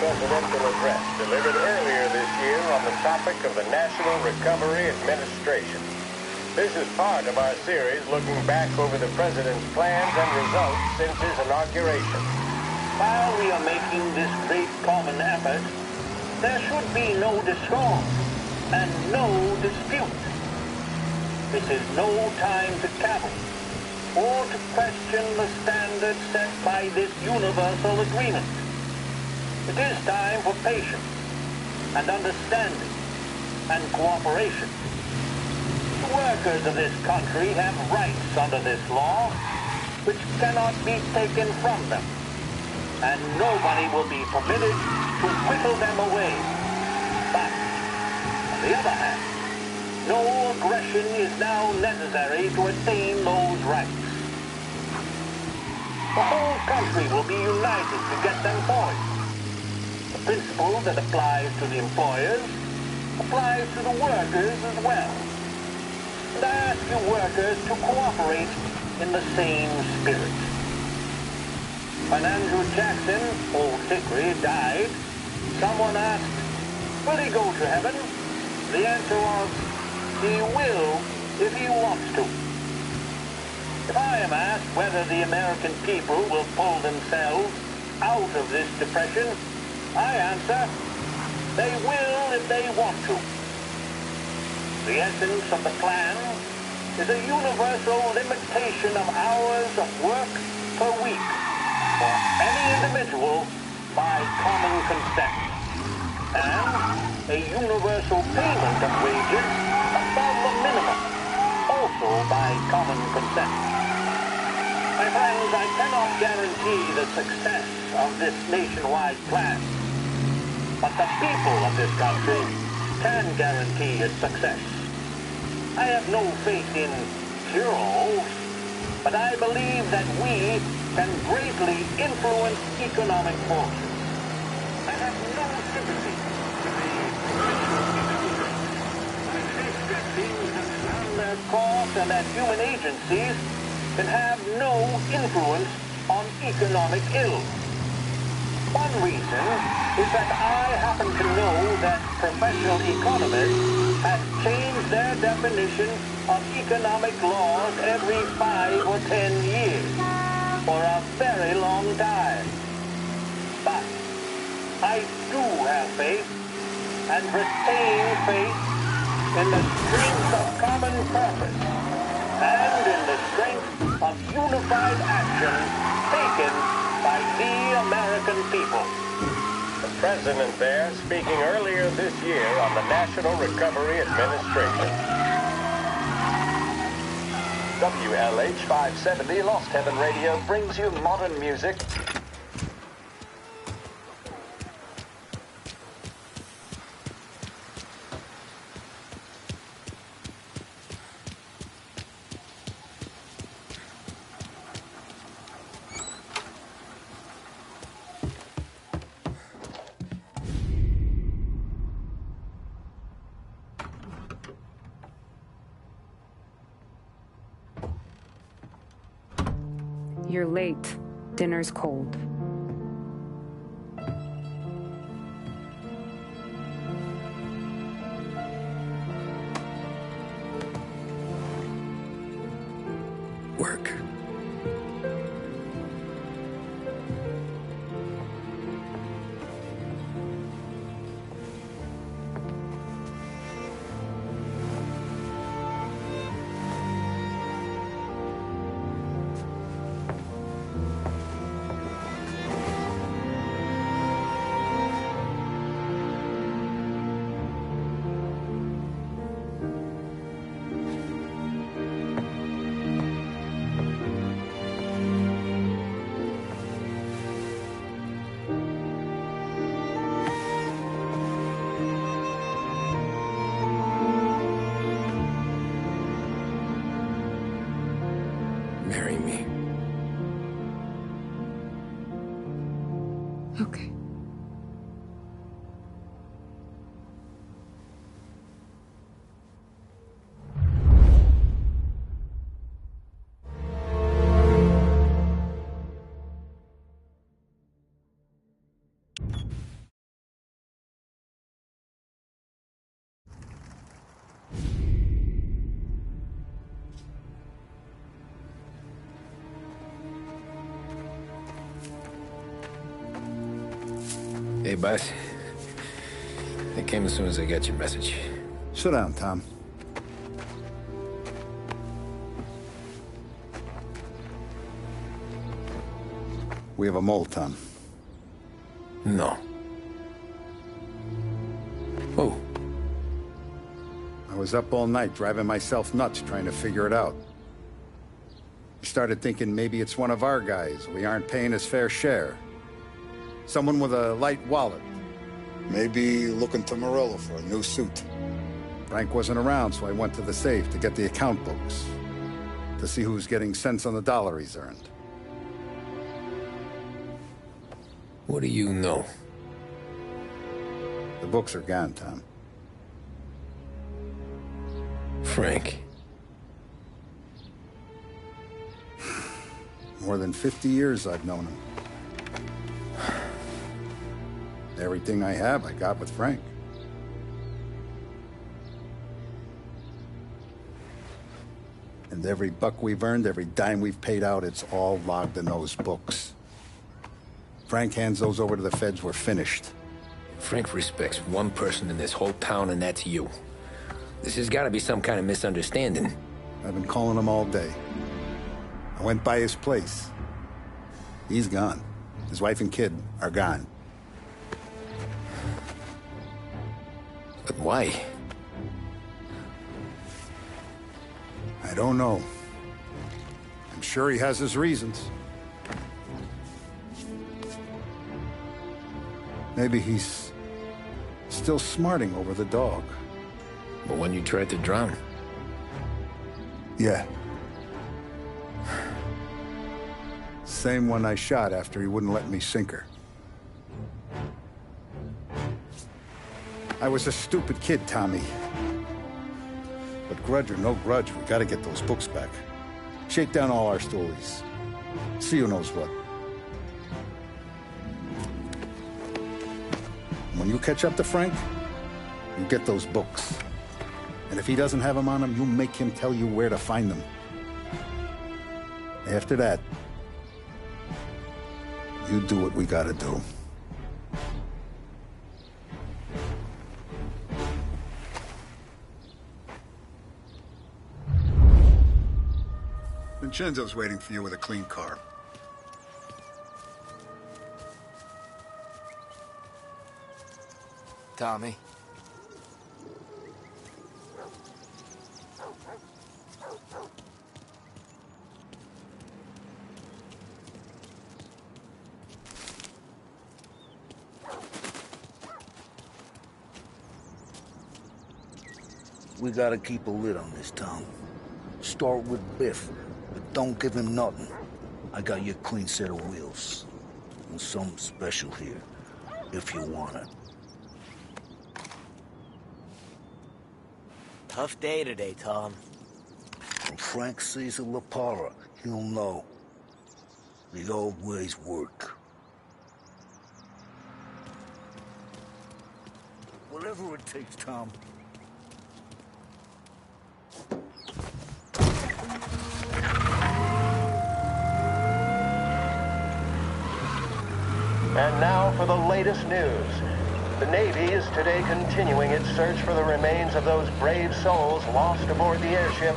presidential address delivered earlier this year on the topic of the National Recovery Administration. This is part of our series looking back over the president's plans and results since his inauguration. While we are making this great common effort, there should be no discord and no dispute. This is no time to cavil or to question the standards set by this universal agreement. It is time for patience and understanding and cooperation. The workers of this country have rights under this law which cannot be taken from them, and nobody will be permitted to whittle them away. But, on the other hand, no aggression is now necessary to attain those rights. The whole country will be united to get them forward. The principle that applies to the employers applies to the workers as well. And I ask you workers to cooperate in the same spirit. When Andrew Jackson, old Hickory, died, someone asked, will he go to heaven? The answer was, he will if he wants to. If I am asked whether the American people will pull themselves out of this depression, I answer, they will if they want to. The essence of the plan is a universal limitation of hours of work per week for any individual by common consent, and a universal payment of wages above the minimum, also by common consent. My friends, I cannot guarantee the success of this nationwide plan, but the people of this country can guarantee its success. I have no faith in cure-alls, but I believe that we can greatly influence economic forces. I have no sympathy with the I think that things have run their course and that human agencies can have no influence on economic ills. One reason is that I happen to know that professional economists have changed their definition of economic laws every 5 or 10 years for a very long time. But I do have faith and retain faith in the strength of common purpose and in the strength of unified action taken by the American people. The president there speaking earlier this year on the National Recovery Administration. WLH 570 Lost Heaven Radio brings you modern music. You're late. Dinner's cold. Work. Hey, boss. I came as soon as I got your message. Sit down, Tom. We have a mole, Tom. No. Oh. I was up all night driving myself nuts trying to figure it out. I started thinking maybe it's one of our guys. We aren't paying his fair share. Someone with a light wallet. Maybe looking to Morello for a new suit. Frank wasn't around, so I went to the safe to get the account books. To see who's getting cents on the dollar he's earned. What do you know? The books are gone, Tom. Frank. More than 50 years I've known him. Everything I have, I got with Frank. And every buck we've earned, every dime we've paid out, it's all logged in those books. Frank hands those over to the feds, we're finished. Frank respects one person in this whole town, and that's you. This has got to be some kind of misunderstanding. I've been calling him all day. I went by his place. He's gone. His wife and kid are gone. But why? I don't know. I'm sure he has his reasons. Maybe he's still smarting over the dog. But when you tried to drown? Yeah. Same one I shot after he wouldn't let me sink her. I was a stupid kid, Tommy. But grudge or no grudge, we gotta get those books back. Shake down all our stories. See who knows what. When you catch up to Frank, you get those books. And if he doesn't have them on him, you make him tell you where to find them. After that, you do what we gotta do. Vincenzo's waiting for you with a clean car. Tommy. We gotta keep a lid on this town. Start with Biff, but don't give him nothing. I got you a clean set of wheels. And something special here, if you want it. Tough day today, Tom. When Frank sees a La Parra, he'll know. The old ways work. Whatever it takes, Tom. And now for the latest news. The Navy is today continuing its search for the remains of those brave souls lost aboard the airship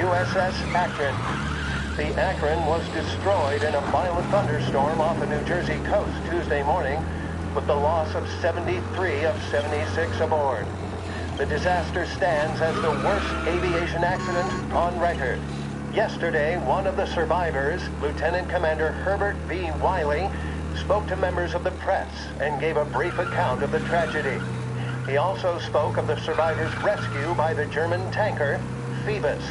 USS Akron. The Akron was destroyed in a violent thunderstorm off the New Jersey coast Tuesday morning, with the loss of 73 of 76 aboard. The disaster stands as the worst aviation accident on record. Yesterday, one of the survivors, Lieutenant Commander Herbert V. Wiley, spoke to members of the press and gave a brief account of the tragedy. He also spoke of the survivors' rescue by the German tanker, Phoebus.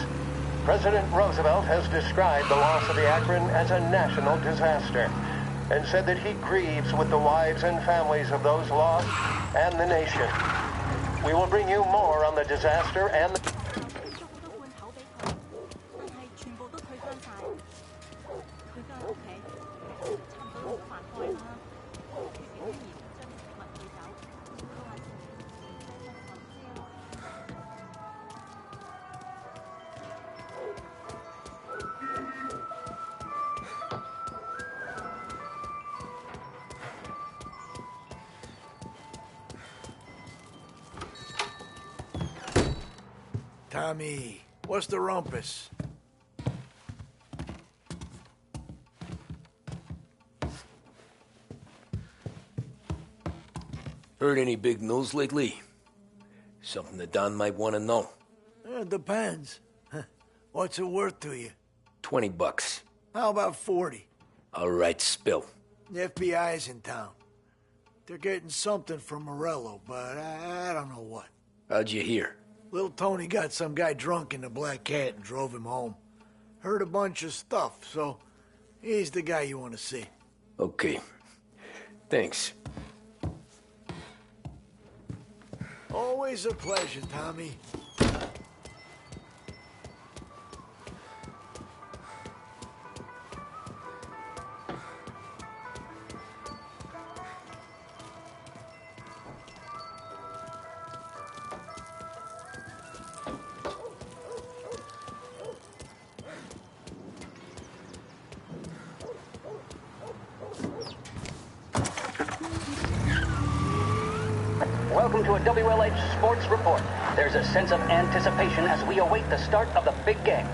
President Roosevelt has described the loss of the Akron as a national disaster and said that he grieves with the wives and families of those lost and the nation. We will bring you more on the disaster and the... Tommy. What's the rumpus? Heard any big news lately? Something that Don might want to know. It depends. What's it worth to you? $20. How about 40? All right, spill. The FBI's in town. They're getting something from Morello, but I don't know what. How'd you hear? Little Tony got some guy drunk in the Black Cat and drove him home. Heard a bunch of stuff, so he's the guy you want to see. Okay. Thanks. Always a pleasure, Tommy. Welcome to a WLH Sports Report. There's a sense of anticipation as we await the start of the big game.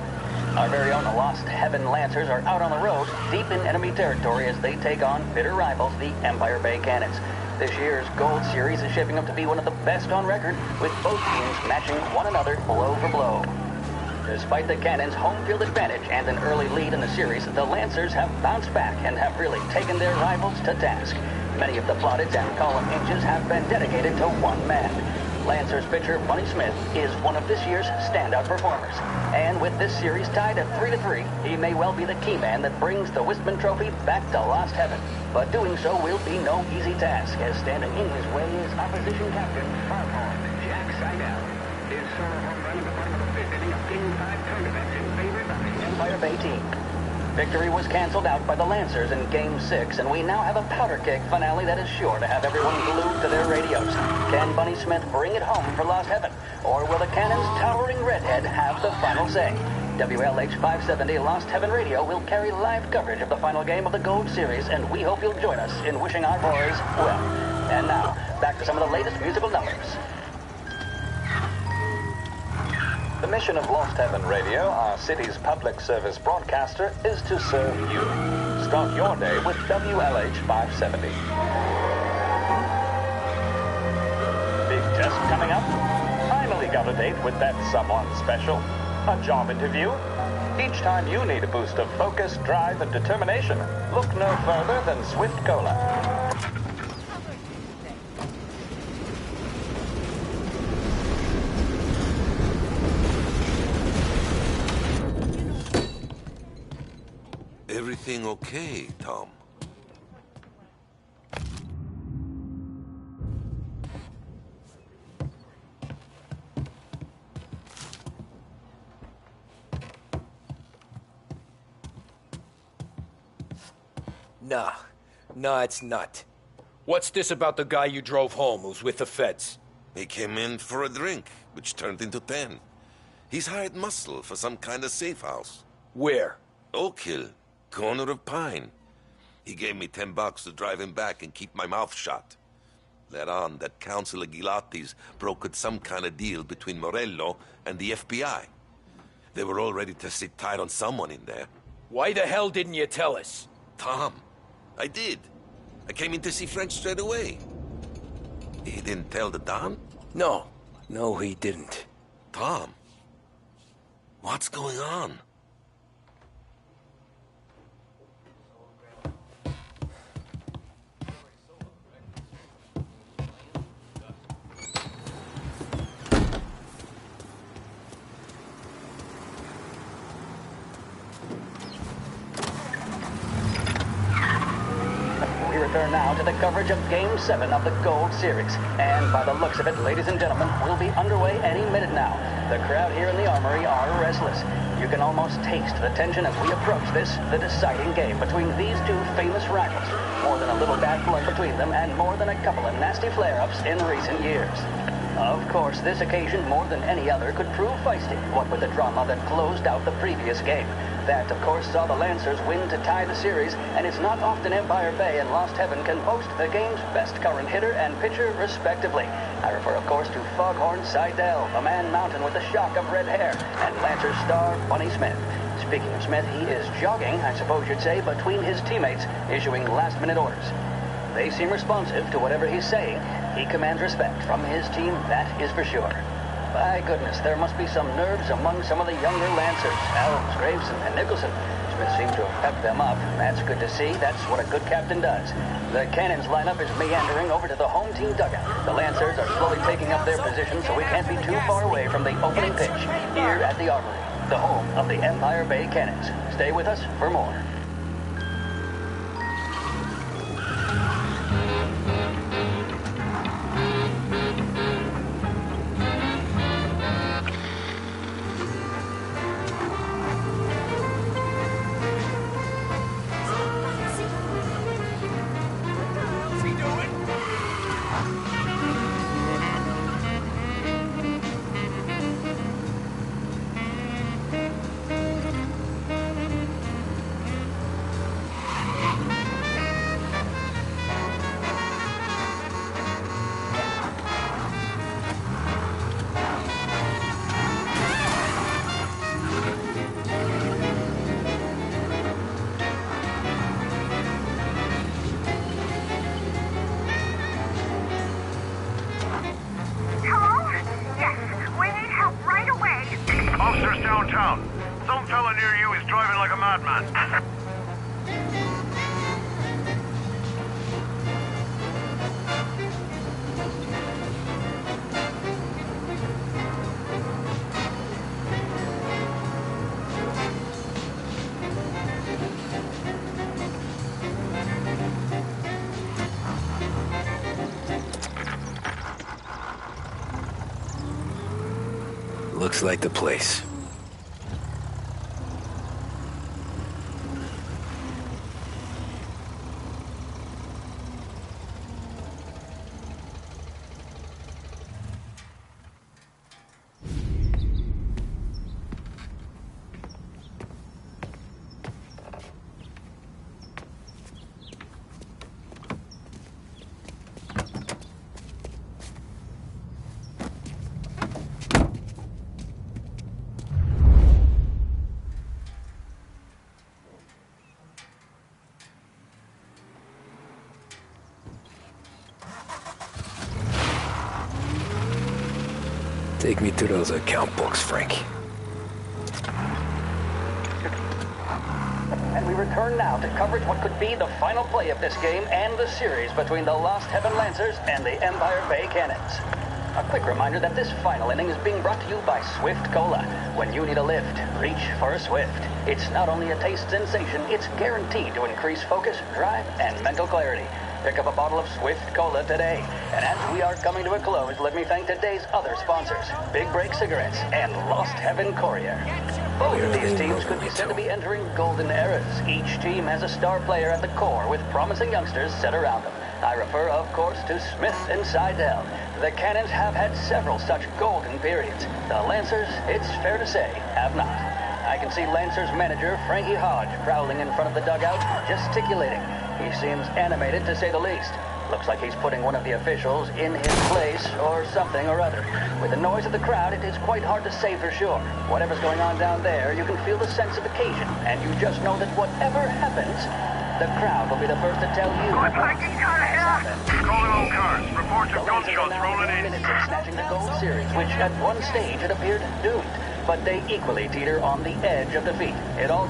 Our very own Lost Heaven Lancers are out on the road, deep in enemy territory as they take on bitter rivals, the Empire Bay Cannons. This year's Gold Series is shaping up to be one of the best on record, with both teams matching one another blow for blow. Despite the Cannons' home field advantage and an early lead in the series, the Lancers have bounced back and have really taken their rivals to task. Many of the plaudits and column inches have been dedicated to one man. Lancers pitcher Bunny Smith is one of this year's standout performers. And with this series tied at 3-3, he may well be the key man that brings the Wistman Trophy back to Lost Heaven. But doing so will be no easy task, as standing in his way is opposition captain Farmhorn Jack Seidel. His solo home run in the bottom of the fifth inning of Game 5 tournament in favor of the Empire Bay team. Victory was canceled out by the Lancers in Game 6, and we now have a powder keg finale that is sure to have everyone glued to their radios. Can Bunny Smith bring it home for Lost Heaven, or will the Cannon's towering redhead have the final say? WLH 570 Lost Heaven Radio will carry live coverage of the final game of the Gold Series, and we hope you'll join us in wishing our boys well. And now, back to some of the latest musical numbers. The mission of Lost Heaven Radio, our city's public service broadcaster, is to serve you. Start your day with WLH 570. Big test coming up. Finally got a date with that someone special. A job interview. Each time you need a boost of focus, drive, and determination, look no further than Swift Cola. Everything okay, Tom? Nah, it's not. What's this about the guy you drove home who's with the feds? He came in for a drink, which turned into 10. He's hired muscle for some kind of safe house. Where? Oak Hill, corner of Pine. He gave me $10 to drive him back and keep my mouth shut. Later on, that Councilor Gilatti's brokered some kind of deal between Morello and the FBI. They were all ready to sit tight on someone in there. Why the hell didn't you tell us? Tom, I did. I came in to see Frank straight away. He didn't tell the Don? No, he didn't. Tom, what's going on? Return now to the coverage of Game 7 of the Gold Series. And by the looks of it, ladies and gentlemen, we'll be underway any minute now. The crowd here in the Armory are restless. You can almost taste the tension as we approach this, the deciding game between these two famous rivals. More than a little bad blood between them, and more than a couple of nasty flare-ups in recent years. Of course, this occasion, more than any other, could prove feisty, what with the drama that closed out the previous game. That, of course, saw the Lancers win to tie the series, and it's not often Empire Bay and Lost Heaven can boast the game's best current hitter and pitcher, respectively. I refer, of course, to Foghorn Seidel, a man mountain with a shock of red hair, and Lancers star Bunny Smith. Speaking of Smith, he is jogging, I suppose you'd say, between his teammates, issuing last-minute orders. They seem responsive to whatever he's saying. He commands respect from his team, that is for sure. By goodness, there must be some nerves among some of the younger Lancers. Elms, Graveson, and Nicholson. Smith seems to have pepped them up. That's good to see. That's what a good captain does. The Cannons lineup is meandering over to the home team dugout. The Lancers are slowly taking up their position, so we can't be too far away from the opening pitch here at the Armory, the home of the Empire Bay Cannons. Stay with us for more. Officers downtown. Some fella near you is driving like a madman. Looks like the place. Take me to those account books, Frank. And we return now to coverage what could be the final play of this game and the series between the Lost Heaven Lancers and the Empire Bay Cannons. A quick reminder that this final inning is being brought to you by Swift Cola. When you need a lift, reach for a Swift. It's not only a taste sensation, it's guaranteed to increase focus, drive, and mental clarity. Pick up a bottle of Swift Cola today. And as we are coming to a close, let me thank today's other sponsors, Big Break Cigarettes and Lost Heaven Courier. Both of these teams could be said to be entering golden eras. Each team has a star player at the core with promising youngsters set around them. I refer, of course, to Smith and Seidel. The Cannons have had several such golden periods. The Lancers, it's fair to say, have not. I can see Lancers manager Frankie Hodge prowling in front of the dugout, gesticulating. He seems animated, to say the least. Looks like he's putting one of the officials in his place or something or other. With the noise of the crowd, it is quite hard to say for sure. Whatever's going on down there, you can feel the sense of occasion, and you just know that whatever happens, the crowd will be the first to tell you. Good Vikings out of here! Calling all cars. Reports of gunshots rolling in. Minutes of snatching the gold series, which at one stage had appeared doomed. But they equally teeter on the edge of defeat. It all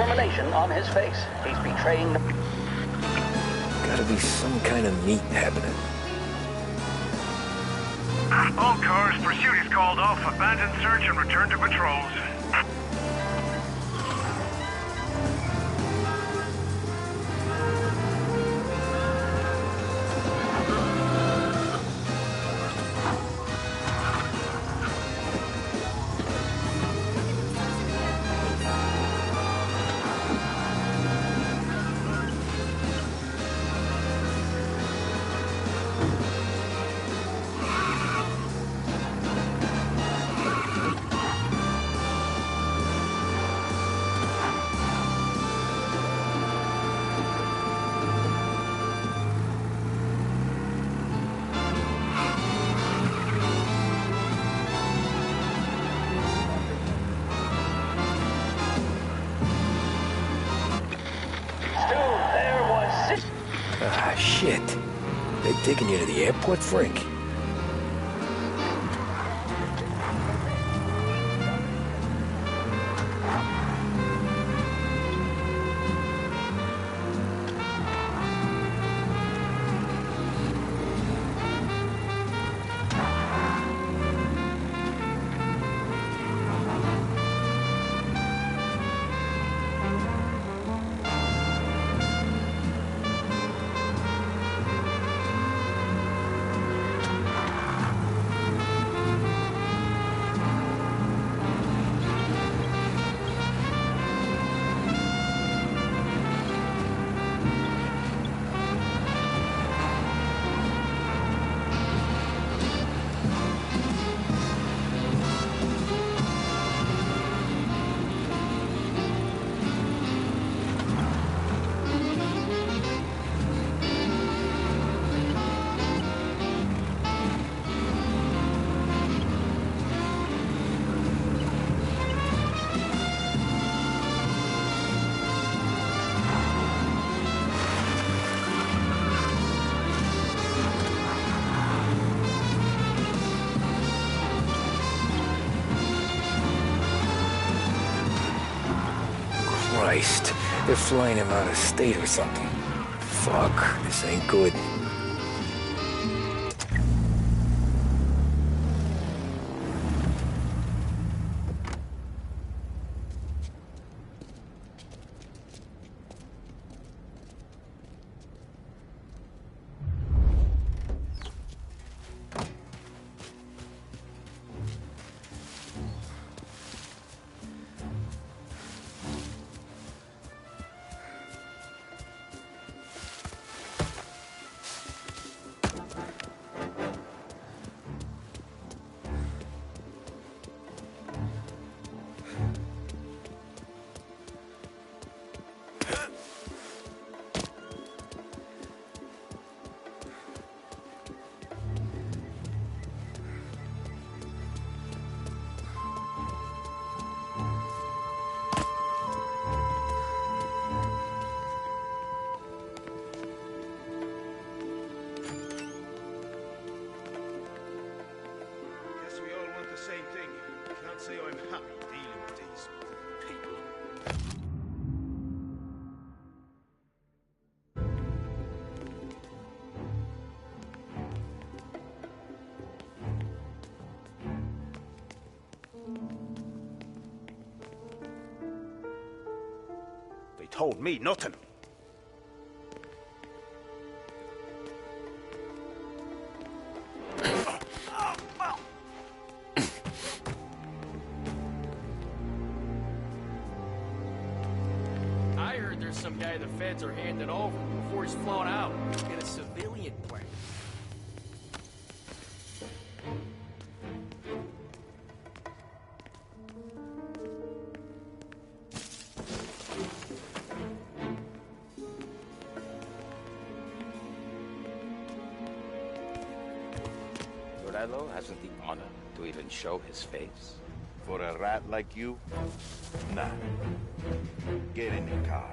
determination on his face. He's betraying the... Gotta be some kind of meet happening. All cars, pursuit is called off. Abandon search and return to patrols. taking you to the airport, Frank? Christ, they're flying him out of state or something. Fuck, this ain't good. Say I'm happy dealing with these people. They told me nothing. Some guy the feds are handing over before he's flown out. Get a civilian plane. Morello hasn't the honor to even show his face. For a rat like you? Nah. Get in the car.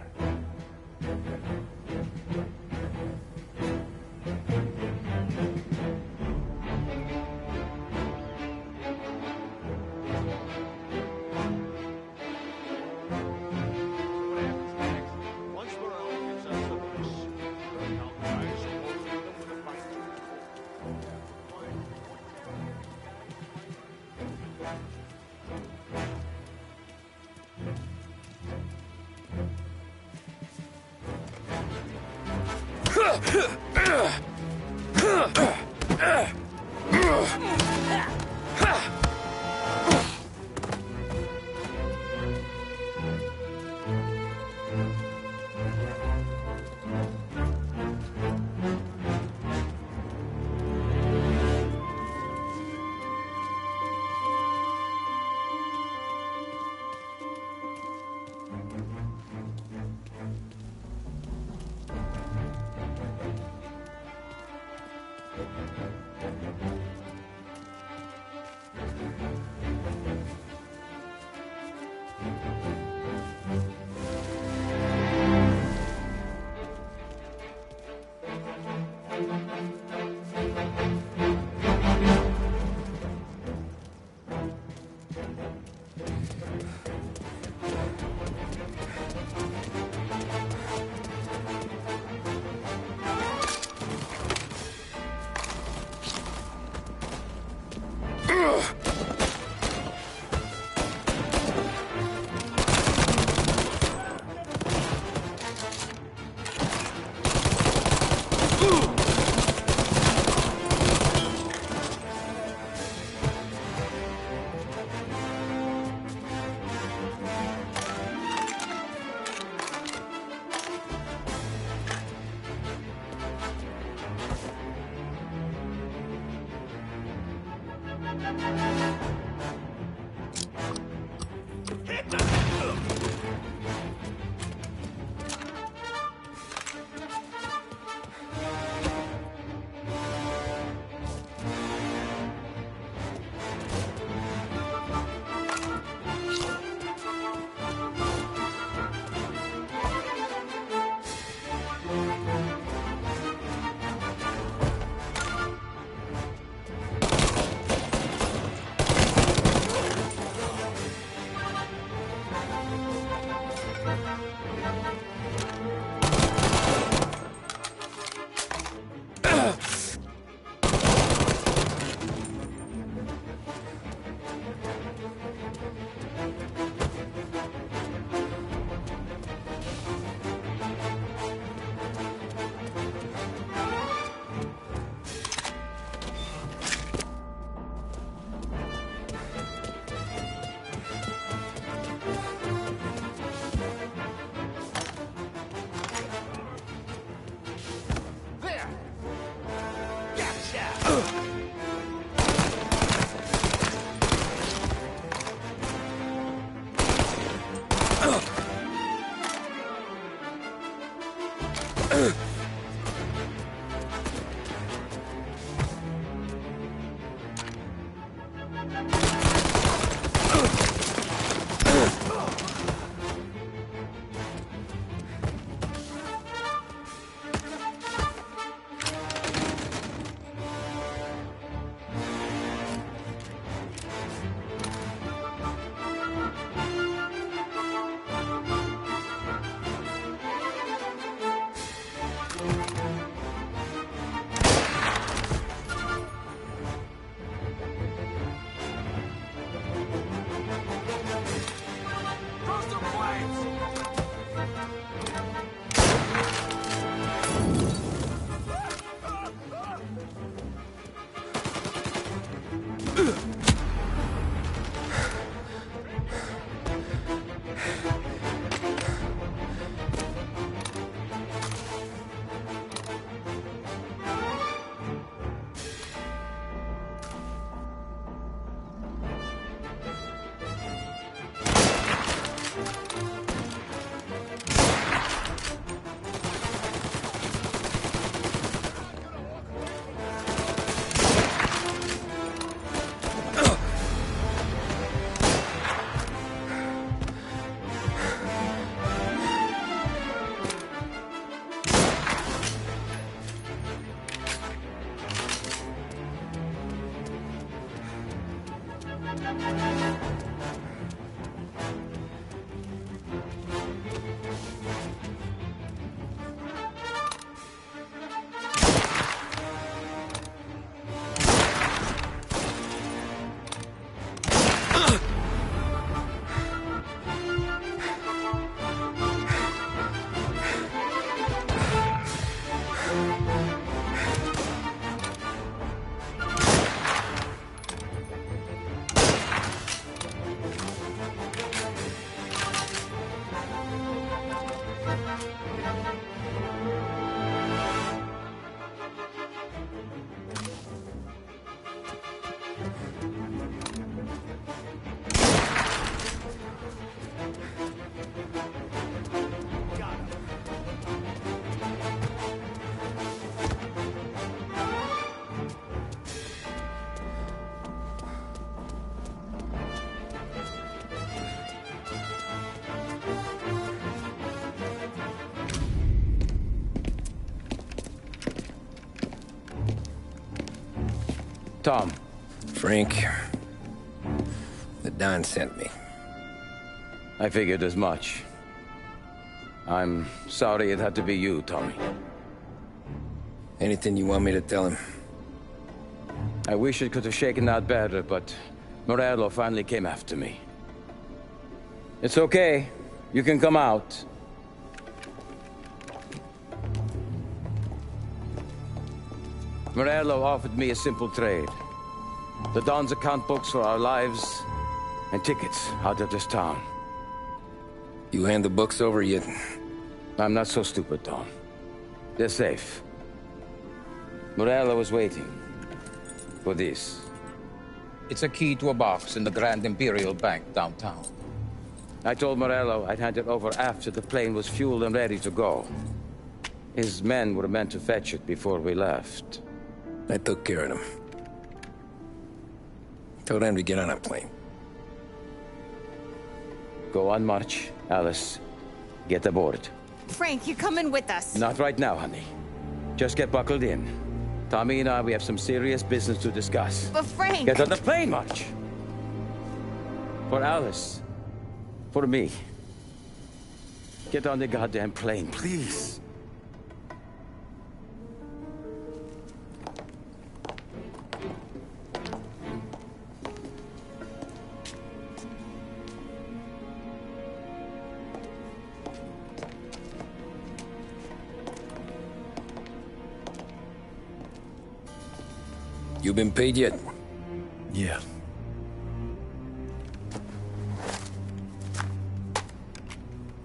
Tom. Frank. The Don sent me. I figured as much. I'm sorry it had to be you, Tommy. Anything you want me to tell him? I wish it could have shaken out better, but Morello finally came after me. It's okay. You can come out. Morello offered me a simple trade. The Don's account books for our lives and tickets out of this town. You hand the books over yet? I'm not so stupid, Tom. They're safe. Morello was waiting for this. It's a key to a box in the Grand Imperial Bank downtown. I told Morello I'd hand it over after the plane was fueled and ready to go. His men were meant to fetch it before we left. I took care of them. Told them to get on a plane. Go on, March. Alice, get aboard. Frank, you're coming with us. Not right now, honey. Just get buckled in. Tommy and I, we have some serious business to discuss. But Frank... Get on the plane, March! For Alice. For me. Get on the goddamn plane, please. You been paid yet? Yeah.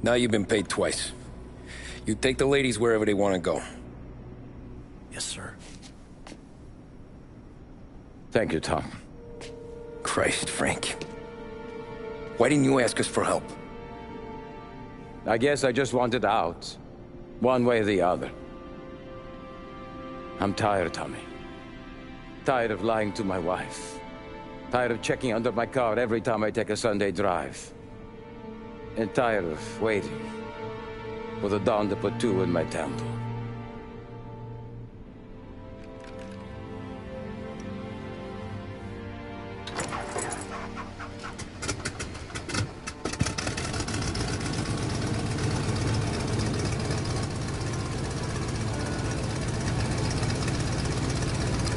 Now you've been paid twice. You take the ladies wherever they want to go. Yes, sir. Thank you, Tom. Christ, Frank. Why didn't you ask us for help? I guess I just wanted out. One way or the other. I'm tired, Tommy. Tired of lying to my wife. Tired of checking under my car every time I take a Sunday drive. And tired of waiting for the dawn to put two in my temple.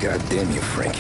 God damn you, Frank.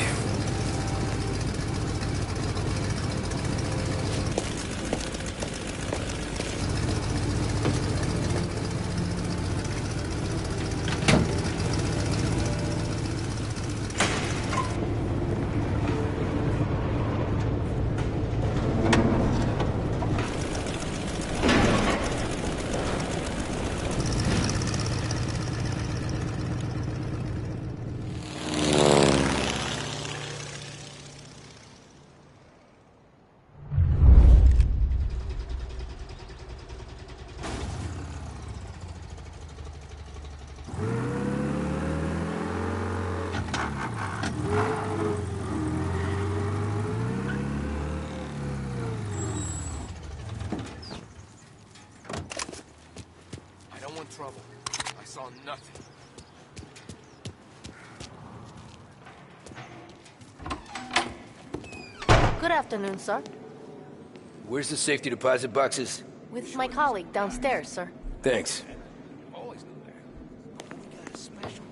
Trouble. I saw nothing. Good afternoon, sir. Where's the safety deposit boxes? With my colleague downstairs, sir. Thanks. Always knew that. We got a special.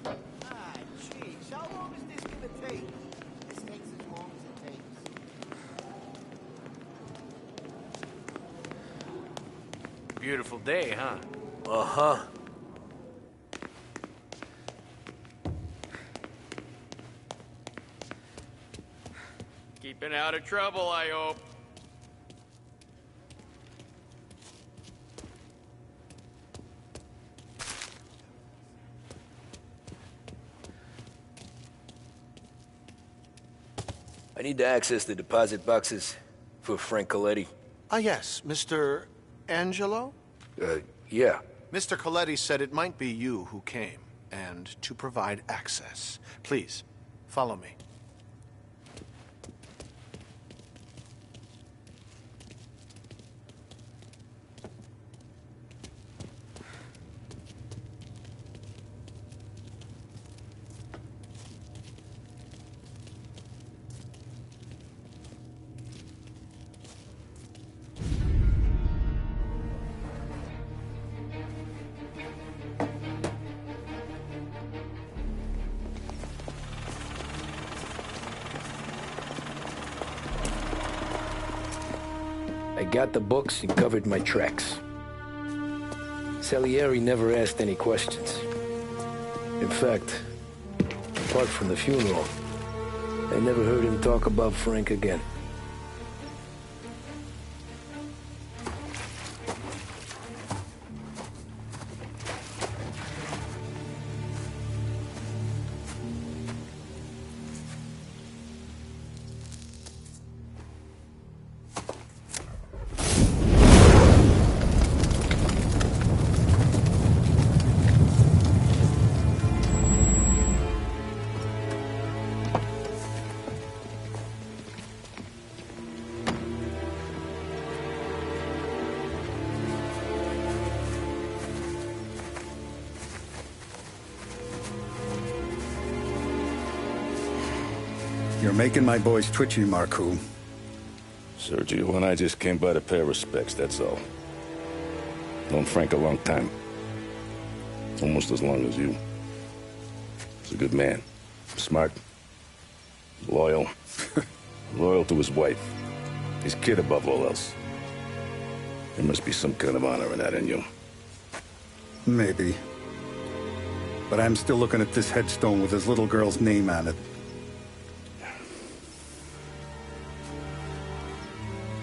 Ah, jeez. How long is this gonna take? This takes as long as it takes. Beautiful day, huh? Uh-huh. Keeping out of trouble, I hope. I need to access the deposit boxes for Frank Coletti. Ah, yes, Mr. Angelo? Yeah. Mr. Coletti said it might be you who came, and to provide access. Please, follow me. I got the books and covered my tracks. Salieri never asked any questions. In fact, apart from the funeral, I never heard him talk about Frank again. You're making my boys twitchy, Marku. Sergio and I just came by to pay respects, that's all. Known Frank a long time. Almost as long as you. He's a good man. Smart. Loyal. Loyal to his wife. His kid above all else. There must be some kind of honor in that in you. Maybe. But I'm still looking at this headstone with his little girl's name on it.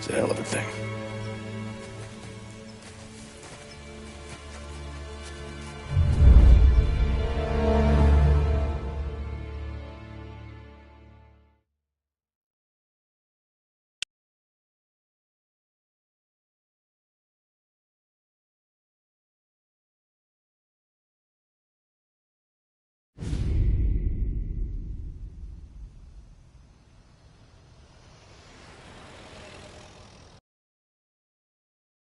It's a hell of a thing.